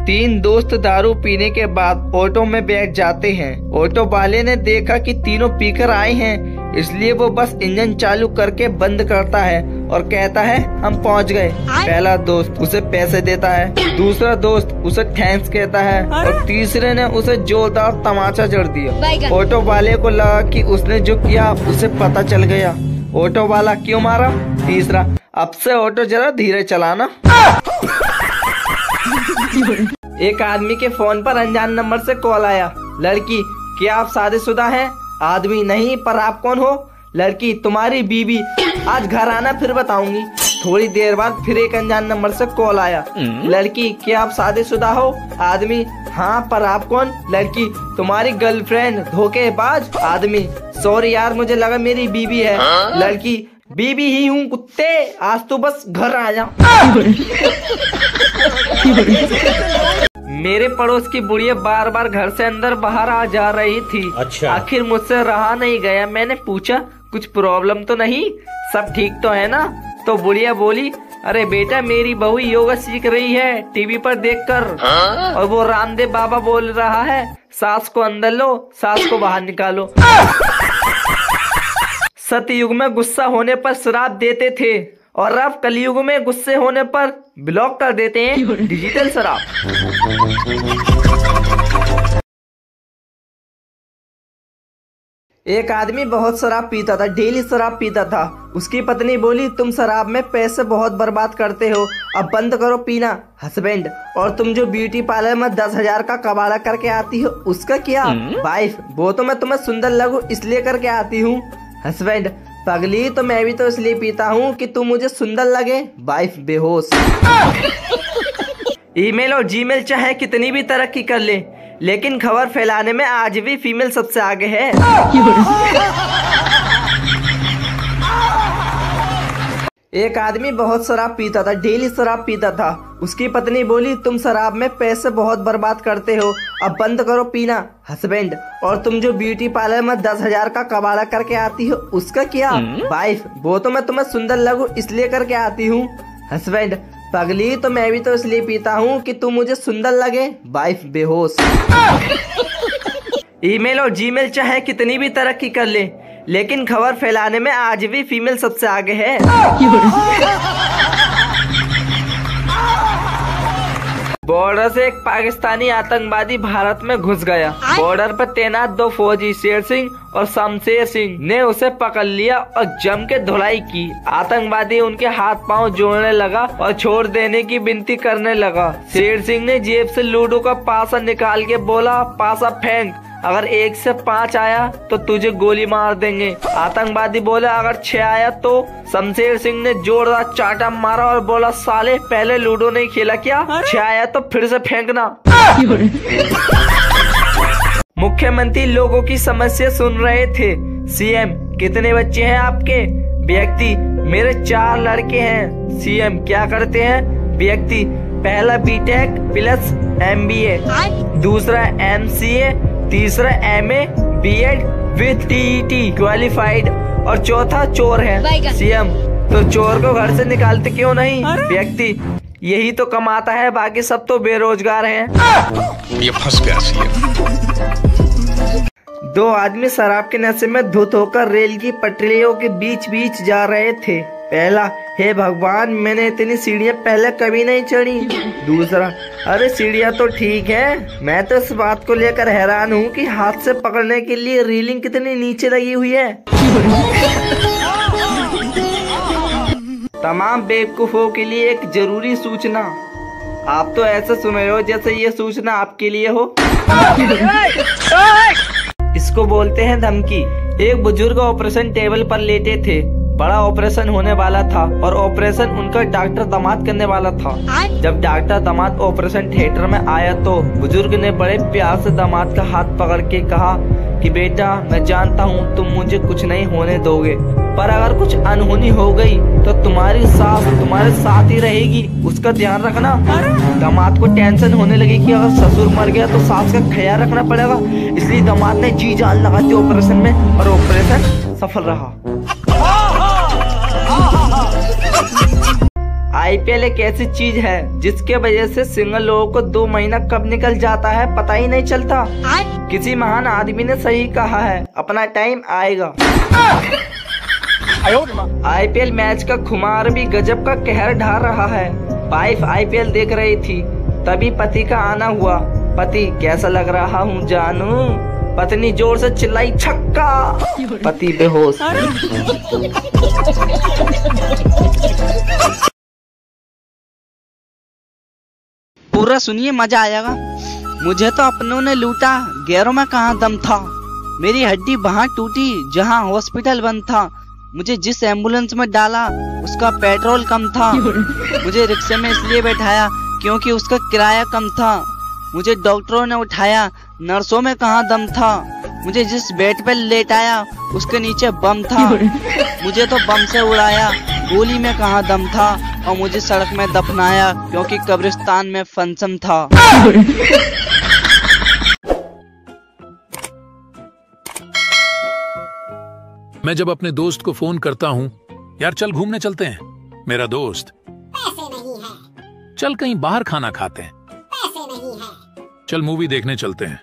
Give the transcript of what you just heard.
तीन दोस्त दारू पीने के बाद ऑटो में बैठ जाते हैं। ऑटो वाले ने देखा कि तीनों पीकर आए हैं, इसलिए वो बस इंजन चालू करके बंद करता है और कहता है हम पहुंच गए। पहला दोस्त उसे पैसे देता है, दूसरा दोस्त उसे थैंक्स कहता है और तीसरे ने उसे जोरदार तमाचा जड़ दिया। ऑटो वाले को लगा कि उसने जो किया उसे पता चल गया। ऑटो वाला क्यों मारा? तीसरा, अब से ऑटो जरा धीरे चलाना। एक आदमी के फोन पर अनजान नंबर से कॉल आया। लड़की, क्या आप शादीशुदा हैं? आदमी, नहीं, पर आप कौन हो? लड़की, तुम्हारी बीवी। आज घर आना फिर बताऊंगी। थोड़ी देर बाद फिर एक अनजान नंबर से कॉल आया। लड़की, क्या आप शादीशुदा हो? आदमी, हाँ, पर आप कौन? लड़की, तुम्हारी गर्लफ्रेंड धोखेबाज। आदमी, सॉरी यार, मुझे लगा मेरी बीवी है। लड़की, बीवी ही हूँ कुत्ते, आज तो बस घर आ जा। मेरे पड़ोस की बुढ़िया बार बार घर से अंदर बाहर आ जा रही थी। अच्छा। आखिर मुझसे रहा नहीं गया, मैंने पूछा कुछ प्रॉब्लम तो नहीं, सब ठीक तो है ना? तो बुढ़िया बोली, अरे बेटा, मेरी बहू योगा सीख रही है टीवी पर देखकर, और वो रामदेव बाबा बोल रहा है सास को अंदर लो, सास को बाहर निकालो। सतयुग में गुस्सा होने पर श्राप देते थे और अब कलयुग में गुस्से होने पर ब्लॉक कर देते हैं डिजिटल शराब। एक आदमी बहुत शराब पीता था, डेली शराब पीता था। उसकी पत्नी बोली, तुम शराब में पैसे बहुत बर्बाद करते हो, अब बंद करो पीना। हस्बैंड, और तुम जो ब्यूटी पार्लर में 10,000 का कबाड़ा करके आती हो उसका क्या? वाइफ, वो तो मैं तुम्हें सुंदर लगूं इसलिए करके आती हूँ। हस्बैंड, पगली, तो मैं भी तो इसलिए पीता हूँ कि तू मुझे सुंदर लगे। वाइफ बेहोश। ईमेल और जीमेल चाहे कितनी भी तरक्की कर ले, लेकिन खबर फैलाने में आज भी फीमेल सबसे आगे है। एक आदमी बहुत शराब पीता था, डेली शराब पीता था। उसकी पत्नी बोली, तुम शराब में पैसे बहुत बर्बाद करते हो, अब बंद करो पीना। हस्बैंड, और तुम जो ब्यूटी पार्लर में 10,000 का कबाड़ा करके आती हो उसका क्या? वाइफ, वो तो मैं तुम्हें सुंदर लगूं इसलिए करके आती हूँ। हस्बैंड, पगली, तो मैं भी तो इसलिए पीता हूँ कि तू मुझे सुंदर लगे। वाइफ बेहोश। ईमेल और जीमेल चाहे कितनी भी तरक्की कर ले, लेकिन खबर फैलाने में आज भी फीमेल सबसे आगे है। बॉर्डर से एक पाकिस्तानी आतंकवादी भारत में घुस गया। बॉर्डर पर तैनात दो फौजी शेर सिंह और शमशेर सिंह ने उसे पकड़ लिया और जम के धुलाई की। आतंकवादी उनके हाथ पांव जोड़ने लगा और छोड़ देने की विनती करने लगा। शेर सिंह ने जेब से लूडो का पासा निकाल के बोला, पासा फेंक, अगर 1 से 5 आया तो तुझे गोली मार देंगे। आतंकवादी बोला, अगर 6 आया तो? शमशेर सिंह ने जोरदार चाटा मारा और बोला, साले, पहले लूडो नहीं खेला क्या? 6 आया तो फिर से फेंकना। मुख्यमंत्री लोगों की समस्या सुन रहे थे। सीएम, कितने बच्चे हैं आपके? व्यक्ति, मेरे 4 लड़के हैं। सीएम, क्या करते हैं? व्यक्ति, पहला बीटेक प्लस MBA, दूसरा MCA, तीसरा MA BEd with TET qualified और चौथा चोर है। सीएम, तो चोर को घर से निकालते क्यों नहीं? व्यक्ति, यही तो कमाता है, बाकी सब तो बेरोजगार हैं। ये फंस गया सीएम। 2 आदमी शराब के नशे में धुत होकर रेल की पटरियों के बीच बीच जा रहे थे। पहला, हे भगवान, मैंने इतनी सीढ़ियाँ पहले कभी नहीं चढ़ी। दूसरा, अरे सीढ़ियाँ तो ठीक है, मैं तो इस बात को लेकर हैरान हूँ कि हाथ से पकड़ने के लिए रीलिंग कितनी नीचे लगी हुई है। तमाम बेवकूफों के लिए एक जरूरी सूचना। आप तो ऐसे सुन रहे हो जैसे ये सूचना आपके लिए हो। इसको बोलते हैं धमकी। एक बुजुर्ग ऑपरेशन टेबल पर लेटे थे। बड़ा ऑपरेशन होने वाला था और ऑपरेशन उनका डॉक्टर दामाद करने वाला था। जब डॉक्टर दामाद ऑपरेशन थिएटर में आया तो बुजुर्ग ने बड़े प्यार से दामाद का हाथ पकड़ के कहा कि बेटा, मैं जानता हूँ तुम मुझे कुछ नहीं होने दोगे, पर अगर कुछ अनहोनी हो गई तो तुम्हारी सास तुम्हारे साथ ही रहेगी, उसका ध्यान रखना। दामाद को टेंशन होने लगी कि अगर ससुर मर गया तो सास का ख्याल रखना पड़ेगा, इसलिए दामाद ने जी जान लगा दी ऑपरेशन में और ऑपरेशन सफल रहा। आईपीएल एक ऐसी चीज है जिसके वजह से सिंगल लोगों को 2 महीना कब निकल जाता है पता ही नहीं चलता। किसी महान आदमी ने सही कहा है, अपना टाइम आएगा। आईपीएल मैच का खुमार भी गजब का कहर ढा रहा है। वाइफ आईपीएल देख रही थी, तभी पति का आना हुआ। पति, कैसा लग रहा हूँ जानू? पत्नी जोर से चिल्लाई, छक्का। पति बेहोश। पूरा सुनिए, मजा आएगा। मुझे तो अपनों ने लूटा, गैरों में कहाँ दम था। मेरी हड्डी वहाँ टूटी जहाँ हॉस्पिटल बंद था। मुझे जिस एम्बुलेंस में डाला उसका पेट्रोल कम था। मुझे रिक्शे में इसलिए बैठाया क्योंकि उसका किराया कम था। मुझे डॉक्टरों ने उठाया, नर्सों में कहाँ दम था। मुझे जिस बेड पे लेटाया उसके नीचे बम था। मुझे तो बम से उड़ाया, गोली में कहाँ दम था। और मुझे सड़क में दफनाया क्योंकि कब्रिस्तान में फंक्शन था। मैं जब अपने दोस्त को फोन करता हूँ, यार चल घूमने चलते हैं, मेरा दोस्त, पैसे नहीं है। चल कहीं बाहर खाना खाते हैं, पैसे नहीं है। चल मूवी देखने चलते हैं,